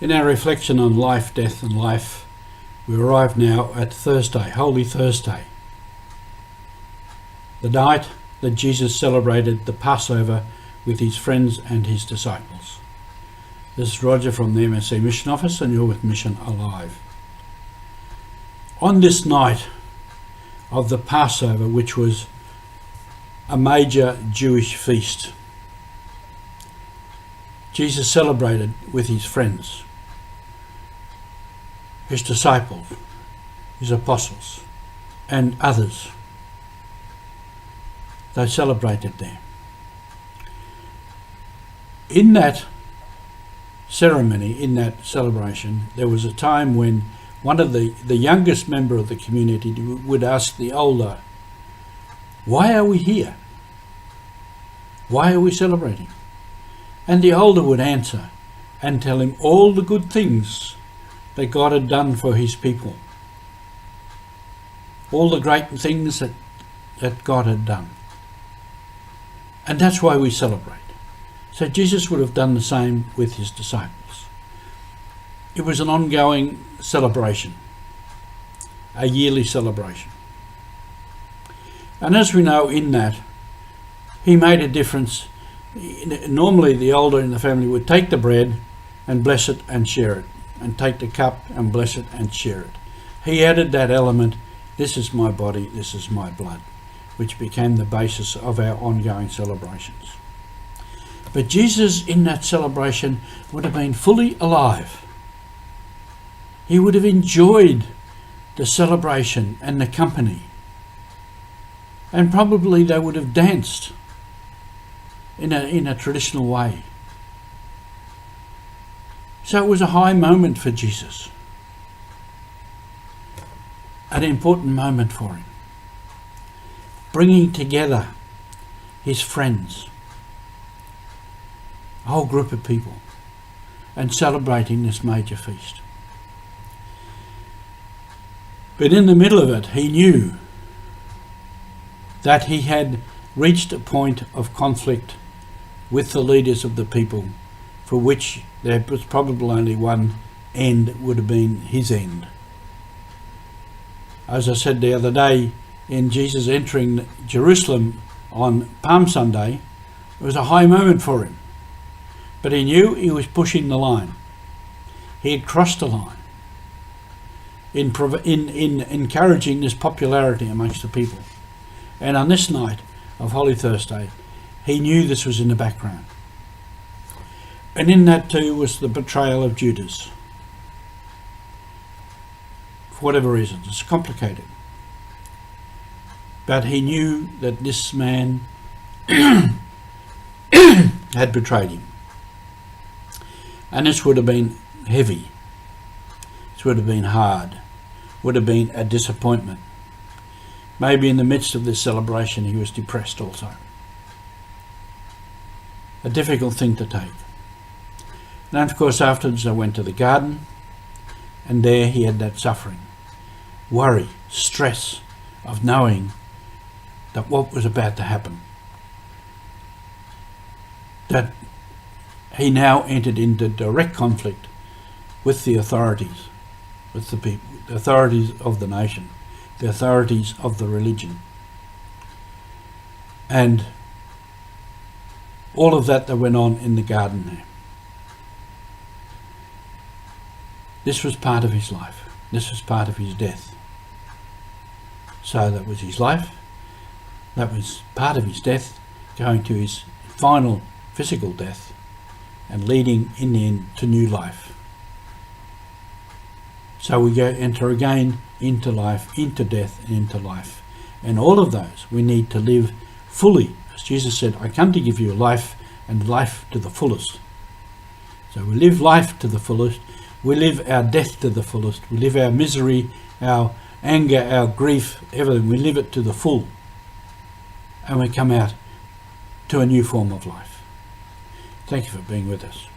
In our reflection on life, death and life, we arrive now at Thursday, Holy Thursday, the night that Jesus celebrated the Passover with his friends and his disciples. This is Roger from the MSC Mission Office, and you're with Mission Alive. On this night of the Passover, which was a major Jewish feast, Jesus celebrated with his friends, his disciples, his apostles, and others. They celebrated there. In that ceremony, in that celebration, there was a time when one of the youngest member of the community would ask the older, "Why are we here? Why are we celebrating?" And the older would answer and tell him all the good things that God had done for his people. All the great things that God had done. And that's why we celebrate. So Jesus would have done the same with his disciples. It was an ongoing celebration, a yearly celebration. And as we know, in that, he made a difference. Normally the older in the family would take the bread and bless it and share it, and take the cup and bless it and share it. He added that element, "This is my body, this is my blood," which became the basis of our ongoing celebrations. But Jesus in that celebration would have been fully alive. He would have enjoyed the celebration and the company. And probably they would have danced in a traditional way. So it was a high moment for Jesus. An important moment for him. Bringing together his friends, a whole group of people, and celebrating this major feast. But in the middle of it, he knew that he had reached a point of conflict with the leaders of the people, for which there was probably only one end, would have been his end. As I said the other day, in Jesus entering Jerusalem on Palm Sunday, it was a high moment for him. But he knew he was pushing the line. He had crossed the line in encouraging this popularity amongst the people. And on this night of Holy Thursday, he knew this was in the background. And in that too was the betrayal of Judas. For whatever reason, it's complicated. But he knew that this man had betrayed him. And this would have been heavy. This would have been hard. Would have been a disappointment. Maybe in the midst of this celebration he was depressed also. A difficult thing to take. And of course afterwards they went to the garden, and there he had that suffering, worry, stress of knowing that what was about to happen. That he now entered into direct conflict with the authorities, with the people, the authorities of the nation, the authorities of the religion. And all of that went on in the garden there. This was part of his life. This was part of his death. So that was his life. That was part of his death, going to his final physical death and leading in the end to new life. So we enter again into life, into death, and into life. And all of those we need to live fully. As Jesus said, "I come to give you life, and life to the fullest." So we live life to the fullest. We live our death to the fullest. We live our misery, our anger, our grief, everything. We live it to the full. And we come out to a new form of life. Thank you for being with us.